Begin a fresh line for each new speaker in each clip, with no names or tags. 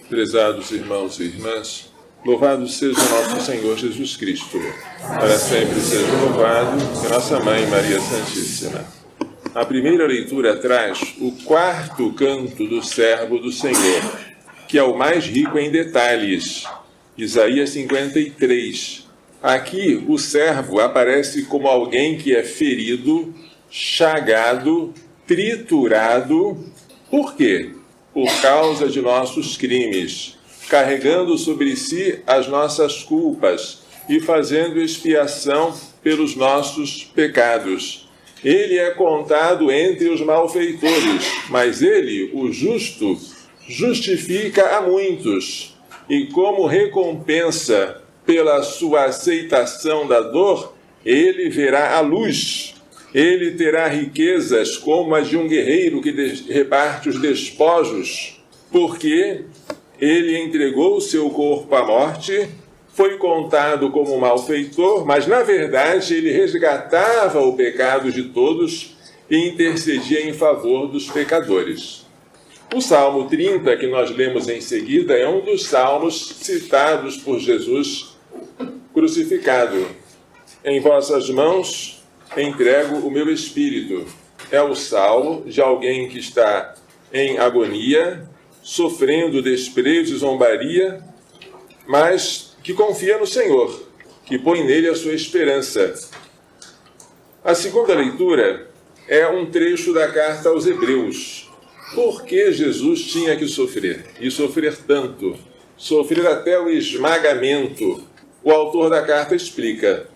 Prezados irmãos e irmãs, louvado seja o nosso Senhor Jesus Cristo. Para sempre seja louvado e nossa Mãe Maria Santíssima. A primeira leitura traz o quarto canto do servo do Senhor, que é o mais rico em detalhes. Isaías 53. Aqui o servo aparece como alguém que é ferido, chagado, triturado. Por quê? Por causa de nossos crimes, carregando sobre si as nossas culpas e fazendo expiação pelos nossos pecados. Ele é contado entre os malfeitores, mas ele, o justo, justifica a muitos. E como recompensa pela sua aceitação da dor, ele verá a luz. Ele terá riquezas como as de um guerreiro que reparte os despojos, porque ele entregou o seu corpo à morte, foi contado como malfeitor, mas na verdade ele resgatava o pecado de todos e intercedia em favor dos pecadores. O Salmo 30, que nós lemos em seguida, é um dos salmos citados por Jesus crucificado. Em vossas mãos entrego o meu espírito. É o salmo de alguém que está em agonia, sofrendo desprezo e zombaria, mas que confia no Senhor, que põe nele a sua esperança. A segunda leitura é um trecho da carta aos Hebreus. Por que Jesus tinha que sofrer? E sofrer tanto? Sofrer até o esmagamento. O autor da carta explica: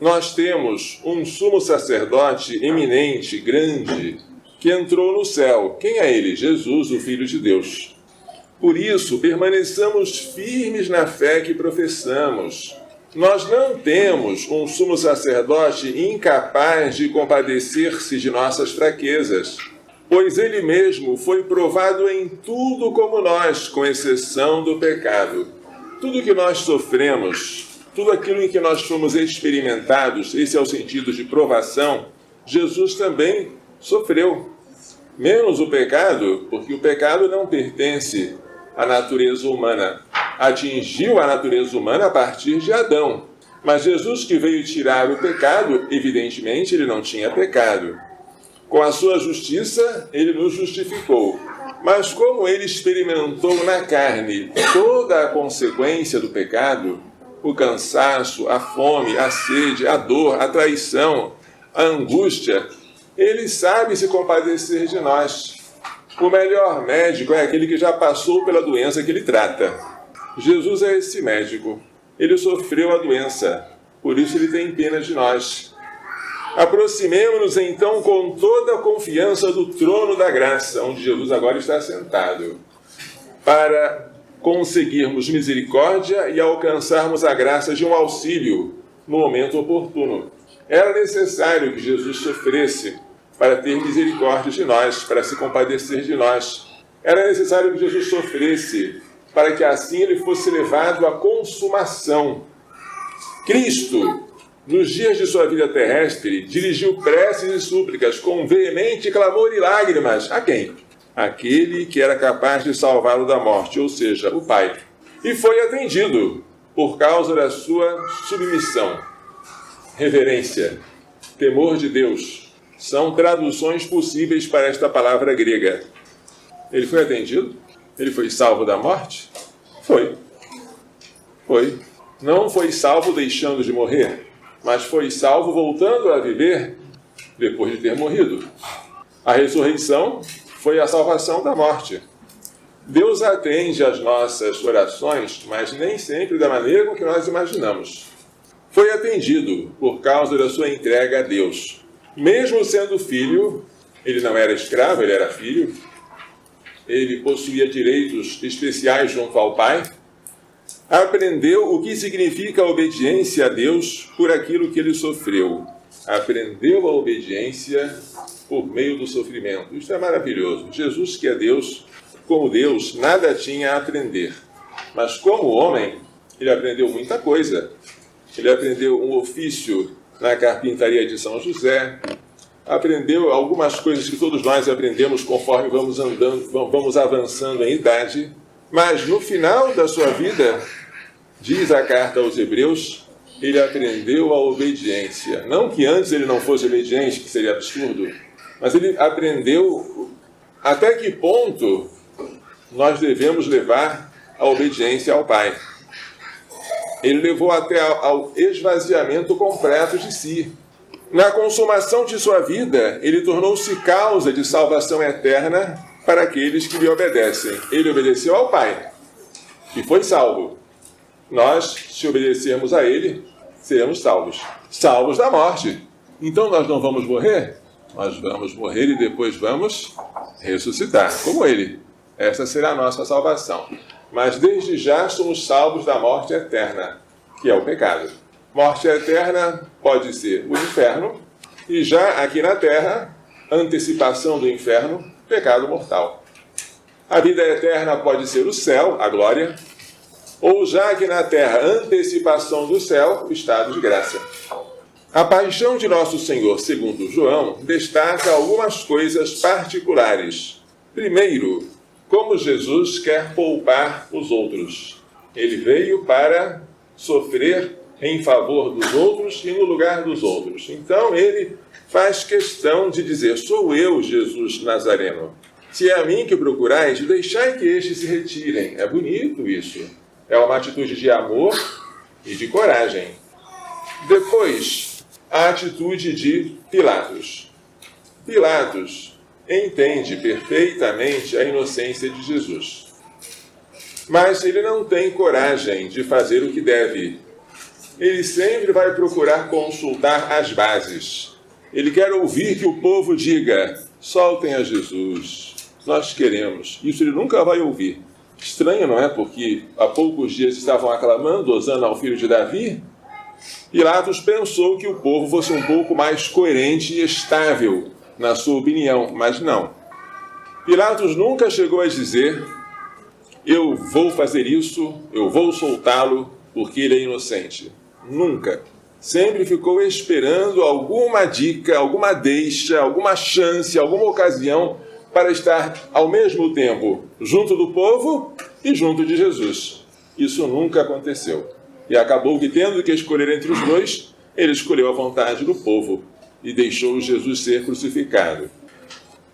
nós temos um sumo sacerdote eminente, grande, que entrou no céu. Quem é ele? Jesus, o Filho de Deus. Por isso, permaneçamos firmes na fé que professamos. Nós não temos um sumo sacerdote incapaz de compadecer-se de nossas fraquezas, pois ele mesmo foi provado em tudo como nós, com exceção do pecado. Tudo que nós sofremos, tudo aquilo em que nós fomos experimentados, esse é o sentido de provação, Jesus também sofreu. Menos o pecado, porque o pecado não pertence à natureza humana. Atingiu a natureza humana a partir de Adão. Mas Jesus, que veio tirar o pecado, evidentemente ele não tinha pecado. Com a sua justiça, ele nos justificou. Mas como ele experimentou na carne toda a consequência do pecado, o cansaço, a fome, a sede, a dor, a traição, a angústia, ele sabe se compadecer de nós. O melhor médico é aquele que já passou pela doença que ele trata. Jesus é esse médico. Ele sofreu a doença, por isso ele tem pena de nós. Aproximemo-nos então com toda a confiança do trono da graça, onde Jesus agora está sentado, para conseguirmos misericórdia e alcançarmos a graça de um auxílio no momento oportuno. Era necessário que Jesus sofresse para ter misericórdia de nós, para se compadecer de nós. Era necessário que Jesus sofresse para que assim ele fosse levado à consumação. Cristo, nos dias de sua vida terrestre, dirigiu preces e súplicas com veemente clamor e lágrimas. A quem? Aquele que era capaz de salvá-lo da morte, ou seja, o Pai. E foi atendido por causa da sua submissão. Reverência, temor de Deus, são traduções possíveis para esta palavra grega. Ele foi atendido? Ele foi salvo da morte? Foi. Foi. Não foi salvo deixando de morrer, mas foi salvo voltando a viver depois de ter morrido. A ressurreição foi a salvação da morte. Deus atende às nossas orações, mas nem sempre da maneira com que nós imaginamos. Foi atendido por causa da sua entrega a Deus. Mesmo sendo filho, ele não era escravo, ele era filho. Ele possuía direitos especiais junto ao Pai. Aprendeu o que significa a obediência a Deus por aquilo que ele sofreu. Aprendeu a obediência por meio do sofrimento. Isso é maravilhoso. Jesus, que é Deus, como Deus, nada tinha a aprender. Mas como homem, ele aprendeu muita coisa. Ele aprendeu um ofício na carpintaria de São José, aprendeu algumas coisas que todos nós aprendemos conforme vamos avançando em idade, Mas no final da sua vida, diz a carta aos Hebreus, ele aprendeu a obediência. Não que antes ele não fosse obediente, que seria absurdo, mas ele aprendeu até que ponto nós devemos levar a obediência ao Pai. Ele levou até ao esvaziamento completo de si. Na consumação de sua vida, ele tornou-se causa de salvação eterna para aqueles que lhe obedecem. Ele obedeceu ao Pai e foi salvo. Nós, se obedecermos a ele, seremos salvos. Salvos da morte. Então nós não vamos morrer? Nós vamos morrer e depois vamos ressuscitar, como ele. Essa será a nossa salvação. Mas desde já somos salvos da morte eterna, que é o pecado. Morte eterna pode ser o inferno, e já aqui na terra, antecipação do inferno, pecado mortal. A vida eterna pode ser o céu, a glória, ou já aqui na terra, antecipação do céu, o estado de graça. A paixão de nosso Senhor, segundo João, destaca algumas coisas particulares. Primeiro, como Jesus quer poupar os outros. Ele veio para sofrer em favor dos outros e no lugar dos outros. Então ele faz questão de dizer: sou eu, Jesus Nazareno. Se é a mim que procurais, deixai que estes se retirem. É bonito isso. É uma atitude de amor e de coragem. Depois, a atitude de Pilatos. Pilatos entende perfeitamente a inocência de Jesus. Mas ele não tem coragem de fazer o que deve. Ele sempre vai procurar consultar as bases. Ele quer ouvir que o povo diga: soltem a Jesus, nós queremos. Isso ele nunca vai ouvir. Estranho, não é? Porque há poucos dias estavam aclamando Hosana ao filho de Davi. Pilatos pensou que o povo fosse um pouco mais coerente e estável na sua opinião, mas não. Pilatos nunca chegou a dizer: eu vou fazer isso, eu vou soltá-lo porque ele é inocente. Nunca. Sempre ficou esperando alguma dica, alguma deixa, alguma chance, alguma ocasião para estar ao mesmo tempo junto do povo e junto de Jesus. Isso nunca aconteceu. E acabou que, tendo que escolher entre os dois, ele escolheu a vontade do povo e deixou Jesus ser crucificado.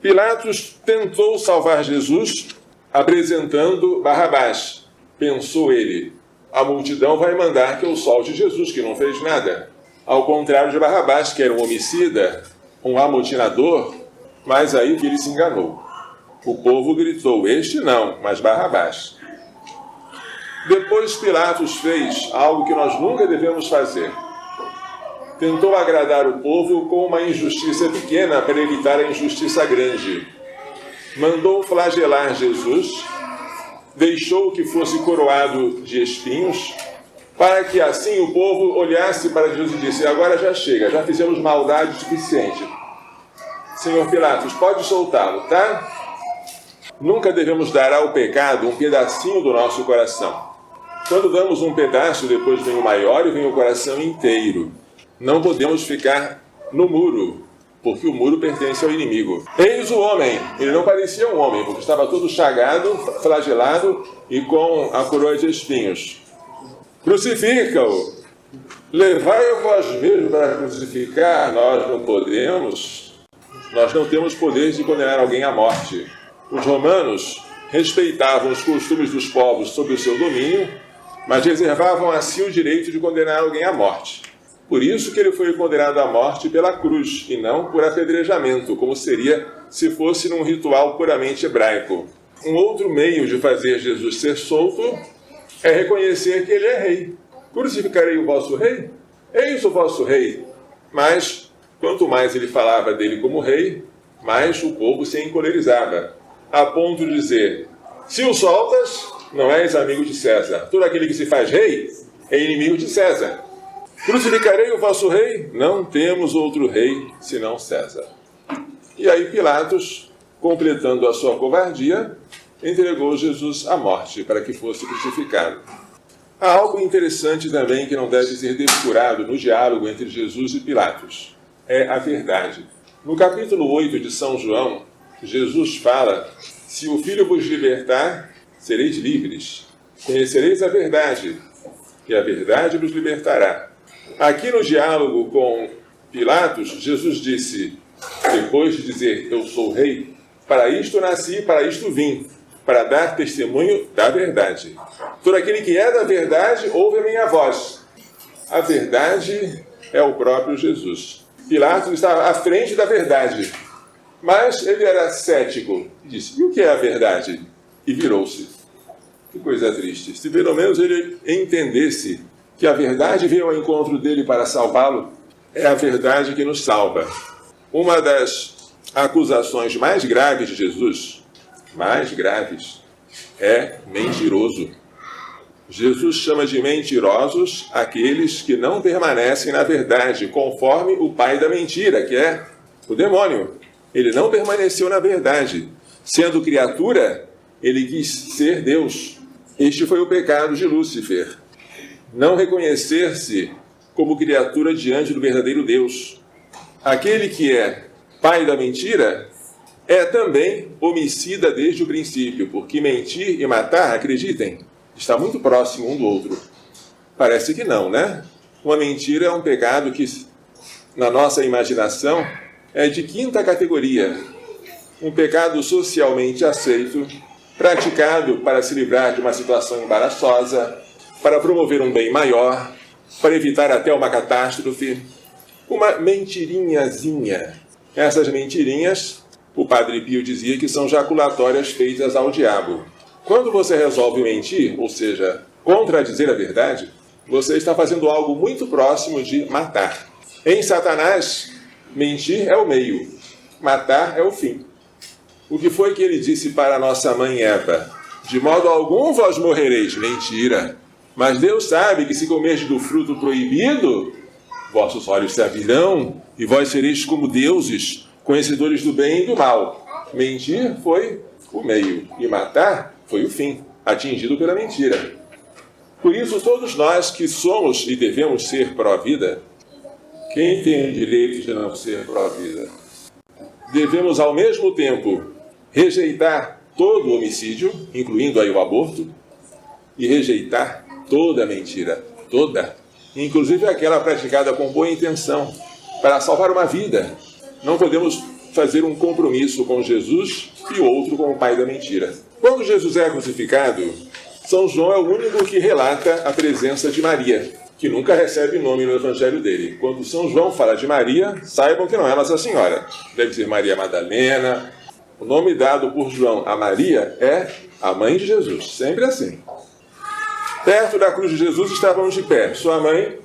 Pilatos tentou salvar Jesus apresentando Barrabás. Pensou ele: a multidão vai mandar que eu solte Jesus, que não fez nada. Ao contrário de Barrabás, que era um homicida, um amotinador, mas aí que ele se enganou. O povo gritou: este não, mas Barrabás. Depois Pilatos fez algo que nós nunca devemos fazer. Tentou agradar o povo com uma injustiça pequena para evitar a injustiça grande. Mandou flagelar Jesus, deixou que fosse coroado de espinhos, para que assim o povo olhasse para Jesus e disse: agora já chega, já fizemos maldade suficiente. Senhor Pilatos, pode soltá-lo, tá? Nunca devemos dar ao pecado um pedacinho do nosso coração. Quando damos um pedaço, depois vem o maior e vem o coração inteiro. Não podemos ficar no muro, porque o muro pertence ao inimigo. Eis o homem. Ele não parecia um homem, porque estava todo chagado, flagelado e com a coroa de espinhos. Crucifica-o. Levai-o vós mesmos para crucificar. Nós não podemos. Nós não temos poder de condenar alguém à morte. Os romanos respeitavam os costumes dos povos sob o seu domínio, mas reservavam a si o direito de condenar alguém à morte. Por isso que ele foi condenado à morte pela cruz, e não por apedrejamento, como seria se fosse num ritual puramente hebraico. Um outro meio de fazer Jesus ser solto é reconhecer que ele é rei. Crucificarei o vosso rei? Eis o vosso rei. Mas, quanto mais ele falava dele como rei, mais o povo se encolerizava, a ponto de dizer: se o soltas, não és amigo de César. Todo aquele que se faz rei é inimigo de César. Crucificarei o vosso rei? Não temos outro rei senão César. E aí Pilatos, completando a sua covardia, entregou Jesus à morte para que fosse crucificado. Há algo interessante também que não deve ser descurado no diálogo entre Jesus e Pilatos. É a verdade. No capítulo 8 de São João, Jesus fala: se o Filho vos libertar, sereis livres. Conhecereis a verdade, e a verdade vos libertará. Aqui no diálogo com Pilatos, Jesus disse, depois de dizer, eu sou rei, para isto nasci, para isto vim, para dar testemunho da verdade. Todo aquele que é da verdade, ouve a minha voz. A verdade é o próprio Jesus. Pilatos estava à frente da verdade, mas ele era cético. Disse, e o que é a verdade? E virou-se. Que coisa triste. Se pelo menos ele entendesse que a verdade veio ao encontro dele para salvá-lo, é a verdade que nos salva. Uma das acusações mais graves de Jesus, mais graves, é mentiroso. Jesus chama de mentirosos aqueles que não permanecem na verdade, conforme o pai da mentira, que é o demônio. Ele não permaneceu na verdade. Sendo criatura, ele quis ser Deus. Este foi o pecado de Lúcifer. Não reconhecer-se como criatura diante do verdadeiro Deus. Aquele que é pai da mentira é também homicida desde o princípio, porque mentir e matar, acreditem, está muito próximo um do outro. Parece que não, né? Uma mentira é um pecado que, na nossa imaginação, é de quinta categoria. Um pecado socialmente aceito, praticado para se livrar de uma situação embaraçosa, para promover um bem maior, para evitar até uma catástrofe. Uma mentirinhazinha. Essas mentirinhas, o Padre Pio dizia que são jaculatórias feitas ao diabo. Quando você resolve mentir, ou seja, contradizer a verdade, você está fazendo algo muito próximo de matar. Em Satanás, mentir é o meio, matar é o fim. O que foi que ele disse para a nossa mãe Eva? De modo algum vós morrereis. Mentira. Mas Deus sabe que se comerdes do fruto proibido, vossos olhos se abrirão e vós sereis como deuses, conhecedores do bem e do mal. Mentir foi o meio e matar foi o fim, atingido pela mentira. Por isso, todos nós que somos e devemos ser pró-vida, quem tem o direito de não ser pró-vida? Devemos, ao mesmo tempo, rejeitar todo o homicídio, incluindo aí o aborto, e rejeitar toda mentira, toda, inclusive aquela praticada com boa intenção, para salvar uma vida. Não podemos fazer um compromisso com Jesus e outro com o pai da mentira. Quando Jesus é crucificado, São João é o único que relata a presença de Maria, que nunca recebe nome no evangelho dele. Quando São João fala de Maria, saibam que não é Nossa Senhora. Deve ser Maria Madalena. O nome dado por João a Maria é a mãe de Jesus, sempre assim. Perto da cruz de Jesus estavam de pé sua mãe,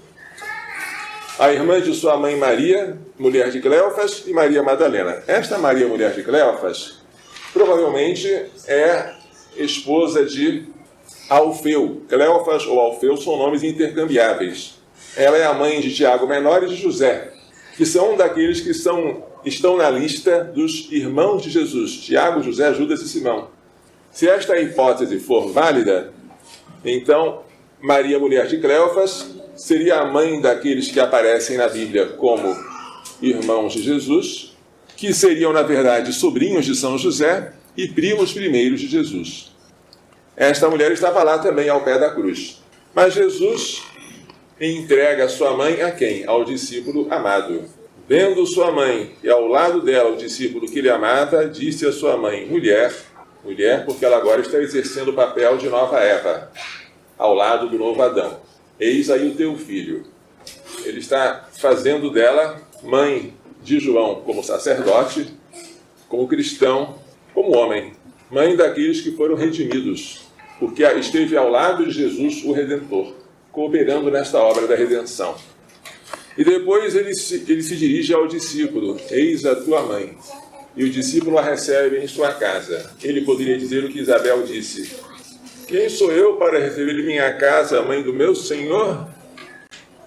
a irmã de sua mãe Maria, mulher de Cleofas, e Maria Madalena. Esta Maria, mulher de Cleofas, provavelmente é esposa de Alfeu. Cleofas ou Alfeu são nomes intercambiáveis. Ela é a mãe de Tiago Menor e de José, que são daqueles que estão na lista dos irmãos de Jesus, Tiago, José, Judas e Simão. Se esta hipótese for válida, então Maria, mulher de Cleofas, seria a mãe daqueles que aparecem na Bíblia como irmãos de Jesus, que seriam, na verdade, sobrinhos de São José e primos primeiros de Jesus. Esta mulher estava lá também ao pé da cruz. Mas Jesus entrega sua mãe a quem? Ao discípulo amado. Vendo sua mãe e ao lado dela o discípulo que ele amava, disse a sua mãe, mulher, porque ela agora está exercendo o papel de nova Eva, ao lado do novo Adão. Eis aí o teu filho. Ele está fazendo dela mãe de João como sacerdote, como cristão, como homem. Mãe daqueles que foram redimidos, porque esteve ao lado de Jesus, o Redentor, cooperando nesta obra da redenção. E depois ele se dirige ao discípulo, eis a tua mãe. E o discípulo a recebe em sua casa. Ele poderia dizer o que Isabel disse, quem sou eu para receber em minha casa a mãe do meu Senhor?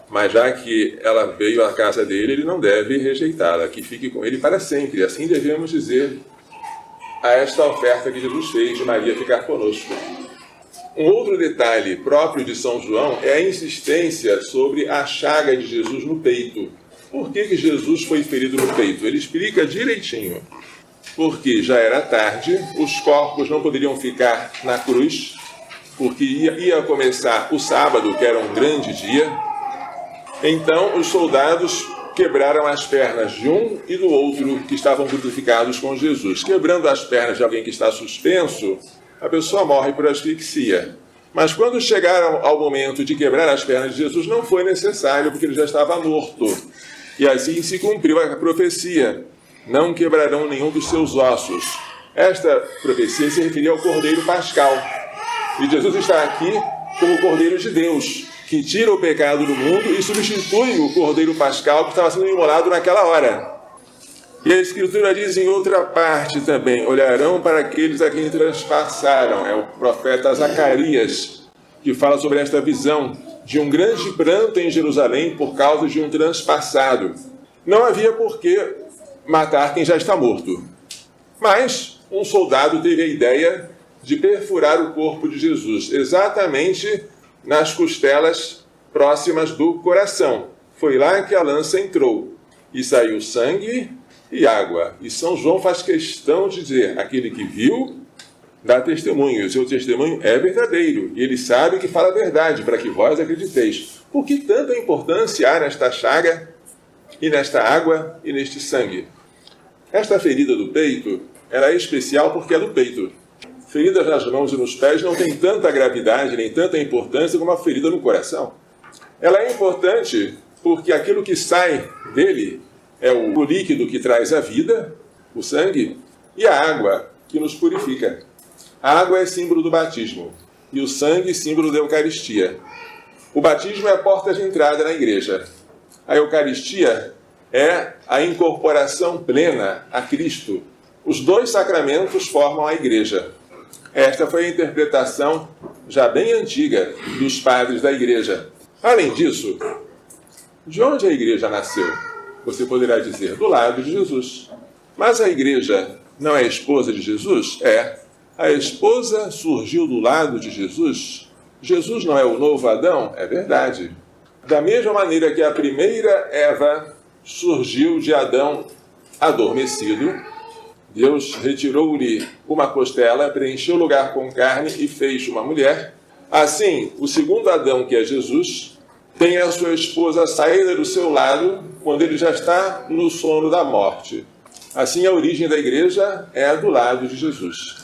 Mas já que ela veio à casa dele, ele não deve rejeitá-la, que fique com ele para sempre. Assim devemos dizer a esta oferta que Jesus fez de Maria ficar conosco. Um outro detalhe próprio de São João é a insistência sobre a chaga de Jesus no peito. Por que Jesus foi ferido no peito? Ele explica direitinho. porque já era tarde, os corpos não poderiam ficar na cruz, porque ia começar o sábado, que era um grande dia. Então os soldados quebraram as pernas de um e do outro que estavam crucificados com Jesus. Quebrando as pernas de alguém que está suspenso, a pessoa morre por asfixia. Mas quando chegaram ao momento de quebrar as pernas de Jesus, não foi necessário, porque ele já estava morto. E assim se cumpriu a profecia: não quebrarão nenhum dos seus ossos. Esta profecia se referia ao Cordeiro Pascal. E Jesus está aqui como o Cordeiro de Deus, que tira o pecado do mundo e substitui o Cordeiro Pascal que estava sendo imolado naquela hora. E a Escritura diz em outra parte também: olharão para aqueles a quem transpassaram. É o profeta Zacarias que fala sobre esta visão de um grande pranto em Jerusalém por causa de um transpassado. Não havia por que matar quem já está morto. Mas um soldado teve a ideia de perfurar o corpo de Jesus, exatamente nas costelas próximas do coração. Foi lá que a lança entrou, e saiu sangue e água. E São João faz questão de dizer: aquele que viu, dá testemunho, e o seu testemunho é verdadeiro, e ele sabe que fala a verdade, para que vós acrediteis. Por que tanta importância há nesta chaga, e nesta água, e neste sangue? Esta ferida do peito, ela é especial porque é do peito. Feridas nas mãos e nos pés não tem tanta gravidade, nem tanta importância como a ferida no coração. Ela é importante porque aquilo que sai dele é o líquido que traz a vida, o sangue, e a água que nos purifica. A água é símbolo do batismo e o sangue símbolo da Eucaristia. O batismo é a porta de entrada na igreja. A Eucaristia é a incorporação plena a Cristo. Os dois sacramentos formam a igreja. Esta foi a interpretação já bem antiga dos padres da igreja. Além disso, de onde a igreja nasceu? Você poderá dizer: do lado de Jesus. Mas a igreja não é esposa de Jesus? É. A esposa surgiu do lado de Jesus? Jesus não é o novo Adão? É verdade. Da mesma maneira que a primeira Eva surgiu de Adão adormecido, Deus retirou-lhe uma costela, preencheu o lugar com carne e fez uma mulher. Assim, o segundo Adão, que é Jesus, tem a sua esposa saída do seu lado quando ele já está no sono da morte. Assim, a origem da igreja é do lado de Jesus.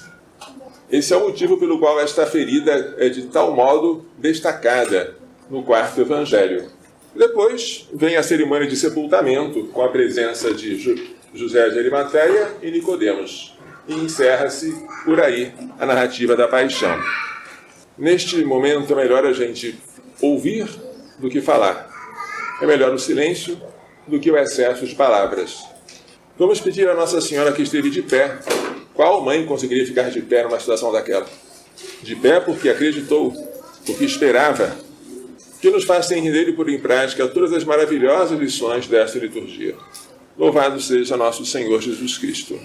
Esse é o motivo pelo qual esta ferida é de tal modo destacada no quarto evangelho. Depois vem a cerimônia de sepultamento, com a presença de José de Arimateia e Nicodemos. E encerra-se por aí a narrativa da paixão. Neste momento é melhor a gente ouvir do que falar. É melhor o silêncio do que o excesso de palavras. Vamos pedir a Nossa Senhora que esteve de pé. Qual mãe conseguiria ficar de pé numa situação daquela? De pé porque acreditou, porque esperava, que nos faça entender e pôr em prática todas as maravilhosas lições desta liturgia. Louvado seja nosso Senhor Jesus Cristo.